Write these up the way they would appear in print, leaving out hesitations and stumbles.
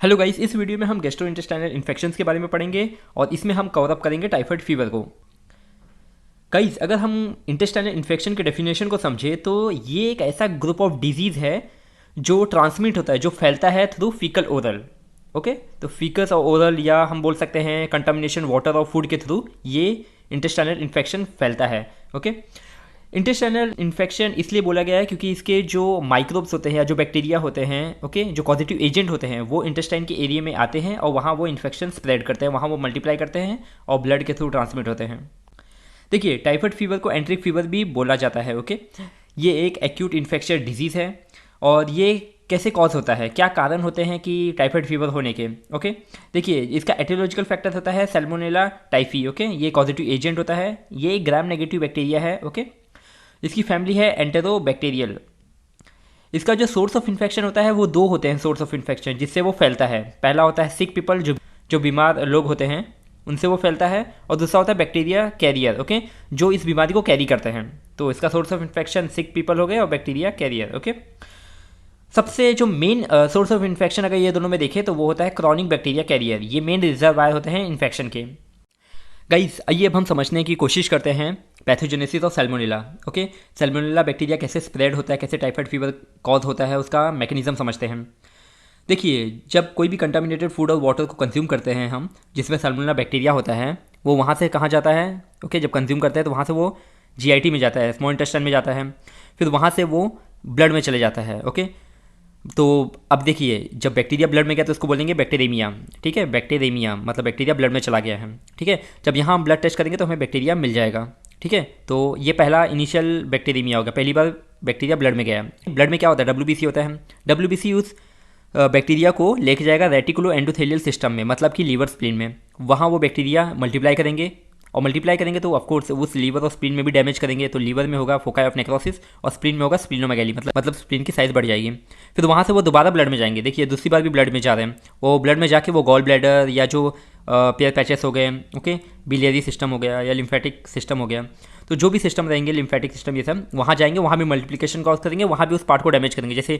Hello guys, इस video में हम गैस्ट्रोइंटेस्टाइनल इन्फेक्शंस के बारे में पढ़ेंगे और इसमें हम कवर अप करेंगे टाइफाइड फीवर को। गाइस, अगर हम इंटेस्टाइनल इन्फेक्शन के डेफिनेशन को समझे तो ये एक ऐसा ग्रुप ऑफ डिजीज़ है जो ट्रांसमिट होता है, जो फैलता है थ्रू फीकल ओरल। ओके, तो फीकस और ओरल, या हम बोल सकते हैं कंटामिनेशन वाटर और फूड के थ्रू ये इंटेस्टाइनल इन्फेक्शन फैलता है। ओके, इंटेस्टाइनल इन्फेक्शन इसलिए बोला गया है क्योंकि इसके जो माइक्रोब्स होते हैं या जो बैक्टीरिया होते हैं, ओके, जो पॉजिटिव एजेंट होते हैं, वो इंटेस्टाइन के एरिया में आते हैं और वहाँ वो इन्फेक्शन स्प्रेड करते हैं, वहाँ वो मल्टीप्लाई करते हैं और ब्लड के थ्रू ट्रांसमिट होते हैं। देखिए, टाइफाइड फीवर को एंट्रिक फीवर भी बोला जाता है। ओके, ये एक एक्यूट इन्फेक्शियस डिजीज़ है और ये कैसे कॉज होता है, क्या कारण होते हैं कि टाइफाइड फीवर होने के। ओके, देखिए, इसका एटियोलॉजिकल फैक्टर होता है सैल्मोनेला टाइफी। ओके, ये पॉजिटिव एजेंट होता है, ये ग्राम नेगेटिव बैक्टीरिया है। ओके, इसकी फैमिली है एंटेरोबैक्टीरियल। इसका जो सोर्स ऑफ इन्फेक्शन होता है वो दो होते हैं सोर्स ऑफ इन्फेक्शन जिससे वो फैलता है। पहला होता है सिक पीपल, जो बीमार लोग होते हैं उनसे वो फैलता है, और दूसरा होता है बैक्टीरिया कैरियर। ओके, जो इस बीमारी को कैरी करते हैं। तो इसका source of infection sick people हो गए और बैक्टीरिया कैरियर। ओके, सबसे जो मेन सोर्स ऑफ इन्फेक्शन अगर ये दोनों में देखें तो वो होता है क्रॉनिक बैक्टीरिया कैरियर। ये मेन रिजर्वायर होते हैं इन्फेक्शन के। गाइस, आइए अब हम समझने की कोशिश करते हैं pathogenesis of Salmonella. Okay, Salmonella bacteria कैसे स्प्रेड होता है, कैसे टाइफाइड फीवर कॉज होता है, उसका मैकेनिज्म समझते हैं। देखिए, जब कोई भी कंटामिनेटेड फूड और वाटर को कंज्यूम करते हैं हम, जिसमें सैल्मोनेला बैक्टीरिया होता है, वो वहाँ से कहाँ जाता है। ओके, जब कंज्यूम करते हैं तो वहाँ से वो जीआईटी में जाता है, स्मॉल इंटेस्टाइन में जाता है, फिर वहाँ से वो ब्लड में चले जाता है। ओके, तो अब देखिए, जब बैक्टीरिया ब्लड में गया तो उसको बोलेंगे बैक्टीरेमिया। ठीक है, बैक्टीरेमिया मतलब बैक्टीरिया ब्लड में चला गया है। ठीक है, जब यहाँ हम ब्लड टेस्ट करेंगे तो हमें बैक्टीरिया मिल जाएगा। ठीक है, तो ये पहला इनिशियल बैक्टीरेमिया होगा, पहली बार बैक्टीरिया ब्लड में गया। ब्लड में क्या होता है, डब्ल्यूबीसी होता है। डब्ल्यूबीसी उस बैक्टीरिया को लेके जाएगा रेटिकुलो एंडोथेलियल सिस्टम में, मतलब कि लीवर स्प्लीन में। वहाँ वो बैक्टीरिया मल्टीप्लाई करेंगे, और मल्टीप्लाई करेंगे तो ऑफकोर्स उस लीवर और स्प्लीन में भी डैमेज करेंगे। तो लीवर में होगा फोकाई ऑफ नेक्रोसिस और स्प्लीन में होगा स्प्लीनोमेगैली, मतलब स्प्लीन की साइज बढ़ जाएगी। फिर वहाँ से वो दोबारा ब्लड में जाएंगे। देखिए, दूसरी बार भी ब्लड में जा रहे हैं, वो ब्लड में जाके वो गॉल ब्लैडर या जो पेयर पैचेस हो गए, ओके, बिलियरी सिस्टम हो गया या लिम्फेटिक सिस्टम हो गया, तो जो भी सिस्टम रहेंगे, लिम्फेटिक सिस्टम, ये सब वहाँ जाएंगे, वहाँ भी मल्टीप्लिकेशन कॉज करेंगे, वहाँ भी उस पार्ट को डैमेज करेंगे। जैसे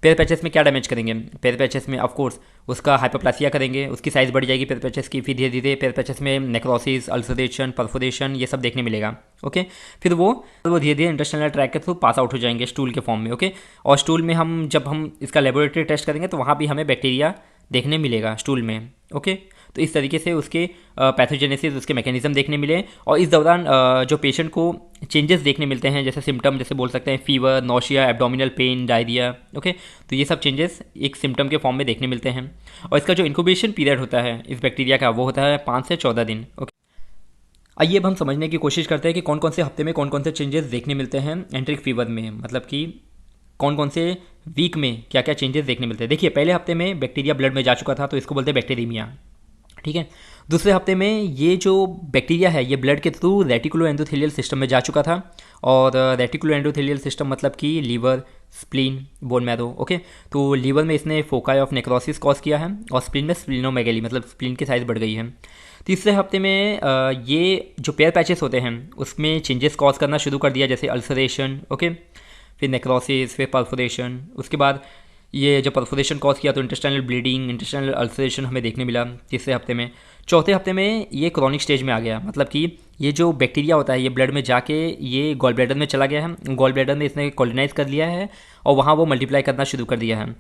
पेयर पैचेस में क्या डैमेज करेंगे, पेयर पैचेस में ऑफकोर्स उसका हाइपरप्लासिया करेंगे, उसकी साइज़ बढ़ जाएगी पेयर पैचेस की। फिर धीरे धीरे पेयर पैचेस में नेक्रोसिस, अल्सरेशन, परफोरेशन, ये सब देखने मिलेगा। ओके, फिर वो धीरे धीरे इंटेस्टाइनल ट्रैक के थ्रू पास आउट हो जाएंगे स्टूल के फॉर्म में। ओके, और स्टूल में जब हम इसका लेबोरेटरी टेस्ट करेंगे तो वहाँ भी हमें बैक्टीरिया देखने मिलेगा स्टूल में। ओके, तो इस तरीके से उसके पैथोजेनेसिस, उसके मैकेनिज्म देखने मिले। और इस दौरान जो पेशेंट को चेंजेस देखने मिलते हैं, जैसे सिम्टम, जैसे बोल सकते हैं fever, nausea, abdominal pain, diarrhoea. Okay, तो ये सब चेंजेस एक सिम्टम के फॉर्म में देखने मिलते हैं। और इसका जो इंक्यूबेशन पीरियड होता है इस बैक्टीरिया का, वो होता है 5 से 14 दिन। ओके, आइए अब हम समझने की कोशिश करते हैं कि कौन कौन से हफ्ते में कौन कौन से चेंजेस देखने मिलते हैं एंट्रिक फीवर में, मतलब कि कौन कौन से वीक में क्या क्या चेंजेस देखने मिलते हैं। देखिए, पहले हफ्ते में बैक्टीरिया ब्लड में जा चुका था तो इसको बोलते हैं बैक्टीरीमिया। ठीक है, दूसरे हफ्ते में ये जो बैक्टीरिया है ये ब्लड के थ्रू रेटिकुलो एंडोथेलियल सिस्टम में जा चुका था, और रेटिकुलो एंडोथेलियल सिस्टम मतलब कि liver, spleen, bone marrow. Okay, तो लीवर में इसने फोकाई ऑफ नेक्रोसिस कॉज किया है, और स्प्लीन में स्प्लीनोमेगैली, मतलब स्प्लीन की साइज़ बढ़ गई है। तीसरे हफ्ते में ये जो पेयर पैचेस होते हैं उसमें चेंजेस कॉज करना शुरू कर दिया, जैसे अल्सरेशन, ओके, फिर नेक्रोसिस, फिर परफोरेशन। उसके बाद ये जब परफोरेशन कॉज किया तो इंटेस्टाइनल ब्लीडिंग, इंटेस्टाइनल अल्सरेशन हमें देखने मिला तीसरे हफ्ते में। चौथे हफ्ते में ये क्रॉनिक स्टेज में आ गया, मतलब कि ये जो बैक्टीरिया होता है ये ब्लड में जाके ये गॉल ब्लैडर में चला गया है, गॉल ब्लैडर में इसने कॉलोनाइज कर लिया है और वहाँ वो मल्टीप्लाई करना शुरू कर दिया है।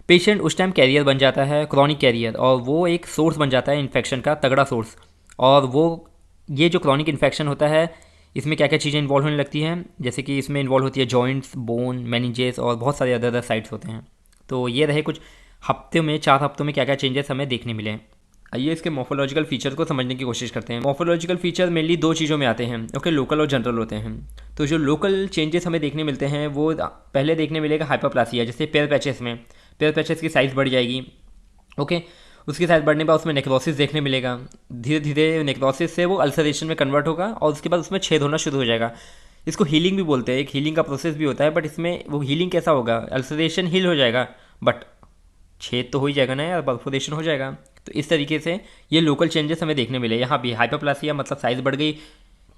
पेशेंट उस टाइम कैरियर बन जाता है, क्रॉनिक कैरियर, और वो एक सोर्स बन जाता है इन्फेक्शन का, तगड़ा सोर्स। और वो ये जो क्रॉनिक इन्फेक्शन होता है इसमें क्या क्या चीज़ें इन्वॉल्व होने लगती हैं, जैसे कि इसमें इन्वॉल्व होती है जॉइंट्स, बोन, मेनिंजेस और बहुत सारे अदर साइट्स होते हैं। तो ये रहे कुछ हफ्ते में, 4 हफ्तों में क्या क्या चेंजेस हमें देखने मिले। आइए इसके मॉर्फोलॉजिकल फीचर को समझने की कोशिश करते हैं। मॉर्फोलॉजिकल फीचर मेनली 2 चीज़ों में आते हैं, ओके, लोकल और जनरल होते हैं। तो जो लोकल चेंजेस हमें देखने मिलते हैं वो पहले देखने मिलेगा हाइपरप्लासिया, जैसे पेयर पैचेस में पेयर पैचेस की साइज़ बढ़ जाएगी। ओके, उसकी साइज़ बढ़ने के बाद उसमें नेक्रोसिस देखने मिलेगा। धीरे धीरे नेक्रोसिस से वो अल्सरेशन में कन्वर्ट होगा और उसके बाद उसमें छेद होना शुरू हो जाएगा। इसको हीलिंग भी बोलते हैं, एक हीलिंग का प्रोसेस भी होता है, बट इसमें वो हीलिंग कैसा होगा, अल्सरेशन हील हो जाएगा बट छेद तो हो ही जाएगा ना यार, परफोरेशन हो जाएगा। तो इस तरीके से ये लोकल चेंजेस हमें देखने मिले। यहाँ भी हाइपरप्लासिया मतलब साइज़ बढ़ गई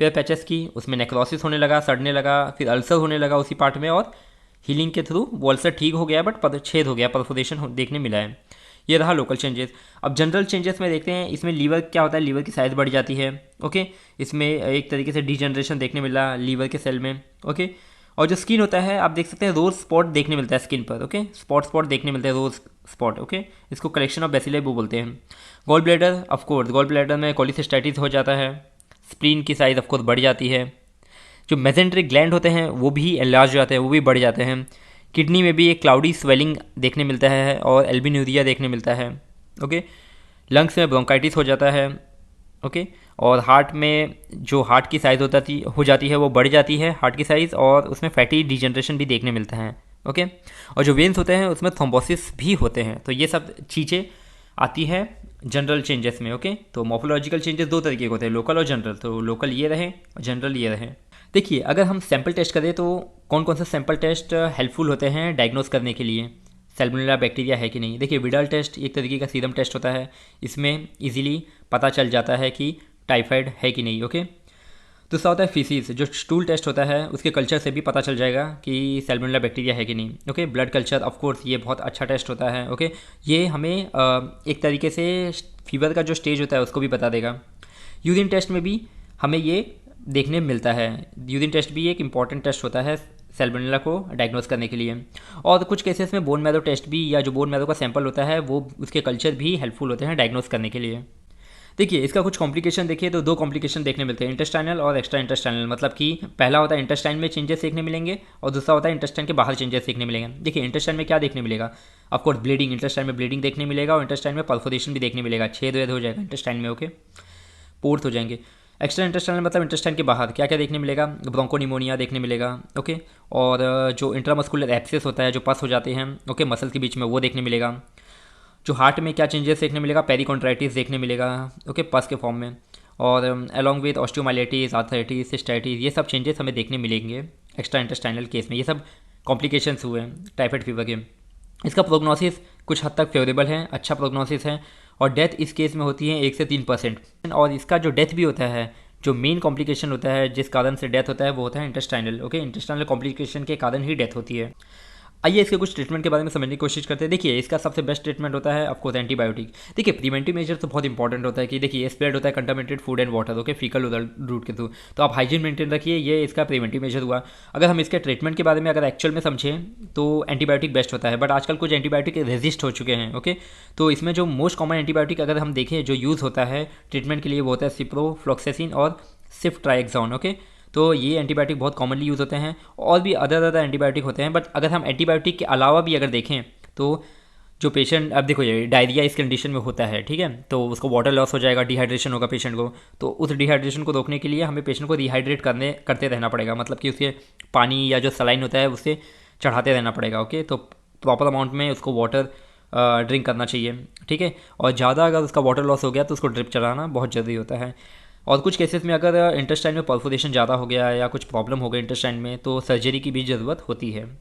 पेयर पैचेस की, उसमें नेक्रोसिस होने लगा, सड़ने लगा, फिर अल्सर होने लगा उसी पार्ट में, और हीलिंग के थ्रू वो अल्सर ठीक हो गया बट छेद हो गया, परफोरेशन देखने मिला है। ये रहा लोकल चेंजेस। अब जनरल चेंजेस में देखते हैं, इसमें लीवर क्या होता है, लीवर की साइज़ बढ़ जाती है। ओके, इसमें एक तरीके से डीजनरेशन देखने मिला लीवर के सेल में। ओके, और जो स्किन होता है आप देख सकते हैं रोज स्पॉट देखने मिलता है स्किन पर। ओके, स्पॉट देखने मिलते हैं रोज स्पॉट। ओके, इसको कलेक्शन ऑफ बेसिले वो बोलते हैं। Gall bladder, of course gall bladder में कोलिसिस्टाइटिस हो जाता है, स्प्लीन की साइज़ ऑफकोर्स बढ़ जाती है। जो मेजेंट्री ग्लैंड होते हैं वो भी एनलार्ज हो जाते हैं, वो भी बढ़ जाते हैं। किडनी में भी एक क्लाउडी स्वेलिंग देखने मिलता है और एल्बिन्यूरिया देखने मिलता है। ओके, लंग्स में ब्रोंकाइटिस हो जाता है। ओके, और हार्ट में जो हार्ट की साइज़ हो जाती है वो बढ़ जाती है हार्ट की साइज़, और उसमें फैटी डिजनरेशन भी देखने मिलता है। ओके, और जो वेन्स होते हैं उसमें थ्रोम्बोसिस भी होते हैं। तो ये सब चीज़ें आती है जनरल चेंजेस में। ओके, तो मॉर्फोलॉजिकल चेंजेस दो तरीके के होते हैं, लोकल और जनरल। तो लोकल ये रहे और जनरल ये रहे। देखिए, अगर हम सैम्पल टेस्ट करें तो कौन कौन से सैम्पल टेस्ट हेल्पफुल होते हैं डायग्नोस करने के लिए सैल्मोनेला बैक्टीरिया है कि नहीं। देखिए, विडाल टेस्ट एक तरीके का सीरम टेस्ट होता है, इसमें इजीली पता चल जाता है कि टाइफाइड है कि नहीं। ओके, दूसरा होता है फीसिस, जो स्टूल टेस्ट होता है उसके कल्चर से भी पता चल जाएगा कि सैल्मोनेला बैक्टीरिया है कि नहीं। Okay, blood culture of course ये बहुत अच्छा टेस्ट होता है। ओके, ये हमें एक तरीके से फीवर का जो स्टेज होता है उसको भी बता देगा। यूरिन टेस्ट में भी हमें ये देखने मिलता है। यूरिन टेस्ट भी एक इंपॉर्टेंट टेस्ट होता है सैल्मोनेला को डायग्नोस करने के लिए। और कुछ केसेस में बोन मैरो टेस्ट भी, या जो बोन मैरो का सैंपल होता है वो उसके कल्चर भी हेल्पफुल होते हैं डायग्नोस करने के लिए। देखिए, इसका कुछ कॉम्प्लिकेशन देखिए तो दो कॉम्प्लिकेशन देखने मिलते हैं, इंटेस्टाइनल और एक्स्ट्रा इंटेस्टाइनल। मतलब कि पहला होता है इंटेस्टाइन में चेंजेस देखने मिलेंगे और दूसरा होता है इंटेस्टाइन के बाहर चेंजेस देखने मिलेंगे। देखिए, इंटेस्टाइन में क्या देखने मिलेगा, ऑफकोर्स ब्लीडिंग, इंटेस्टाइन में ब्लीडिंग देखने मिलेगा और इंटेस्टाइन में परफोरेशन भी देखने मिलेगा, छेद वेद हो जाएगा इंटेस्टाइन में। ओके, पोर्ट हो जाएंगे। एक्स्ट्रा इंटेस्टाइनल मतलब इंटेस्टाइन के बाहर क्या क्या देखने मिलेगा, ब्रोंकोनिमोनिया देखने मिलेगा। ओके, और जो इंट्रामस्कुलर एब्सेस होता है, जो पस हो जाते हैं ओके मसल के बीच में, वो देखने मिलेगा। जो हार्ट में क्या चेंजेस देखने मिलेगा, पेरिकॉन्ट्राइटिस देखने मिलेगा ओके पस के फॉर्म में, और along with osteomyelitis, arthritis, cystitis, ये सब चेंजेस हमें देखने मिलेंगे एक्स्ट्रा इंटेस्टाइनल केस में। ये सब कॉम्प्लिकेशंस हुए टाइफाइड फीवर के। इसका प्रोग्नोसिस कुछ हद तक फेवरेबल है, अच्छा प्रोग्नोसिस है, और डेथ इस केस में होती है 1 से 3%। और इसका जो डेथ भी होता है, जो मेन कॉम्प्लिकेशन होता है जिस कारण से डेथ होता है वो होता है इंटेस्टाइनल। ओके, इंटेस्टाइनल कॉम्प्लिकेशन के कारण ही डेथ होती है। आइए इसके कुछ ट्रीटमेंट के बारे में समझने की कोशिश करते हैं। देखिए, इसका सबसे बेस्ट ट्रीटमेंट होता है ऑफकोर्स एंटीबायोटिक। देखिए, प्रिवेंटिव मेजर तो बहुत इंपॉर्टेंट होता है कि देखिए ये स्प्रेड होता है contaminated food and water okay faecal route के थ्रू, तो आप हाइजीन मेंटेन रखिए, ये इसका प्रिवेंटिव मेजर हुआ। अगर हम इसके ट्रीटमेंट के बारे में अगर एक्चुअल में समझें तो एंटीबायोटिक बेस्ट होता है, बट आजकल कुछ एंटीबायोटिक रेजिस्ट हो चुके हैं। ओके, तो इसमें जो मोस्ट कॉमन एंटीबायोटिक अगर हम देखें जो यूज़ होता है ट्रीटमेंट के लिए वो होता है सिप्रोफ्लॉक्सासिन और सिफ्ट्राइक्सोन। ओके, तो ये एंटीबायोटिक बहुत कॉमनली यूज़ होते हैं, और भी अदर एंटीबायोटिक होते हैं। बट अगर हम एंटीबायोटिक के अलावा भी अगर देखें तो जो पेशेंट, अब देखो ये डायरिया इस कंडीशन में होता है, ठीक है, तो उसको वाटर लॉस हो जाएगा, डिहाइड्रेशन होगा पेशेंट को, तो उस डिहाइड्रेशन को रोकने के लिए हमें पेशेंट को रिहाइड्रेट करते रहना पड़ेगा। मतलब कि उसके पानी या जो सलाइन होता है उससे चढ़ाते रहना पड़ेगा। ओके, तो प्रॉपर अमाउंट में उसको वाटर ड्रिंक करना चाहिए, ठीक है, और ज़्यादा अगर उसका वाटर लॉस हो गया तो उसको ड्रिप चलाना बहुत ज़रूरी होता है। और कुछ केसेस में अगर इंटेस्टाइन में परफोरेशन ज़्यादा हो गया या कुछ प्रॉब्लम हो गई इंटेस्टाइन में तो सर्जरी की भी ज़रूरत होती है।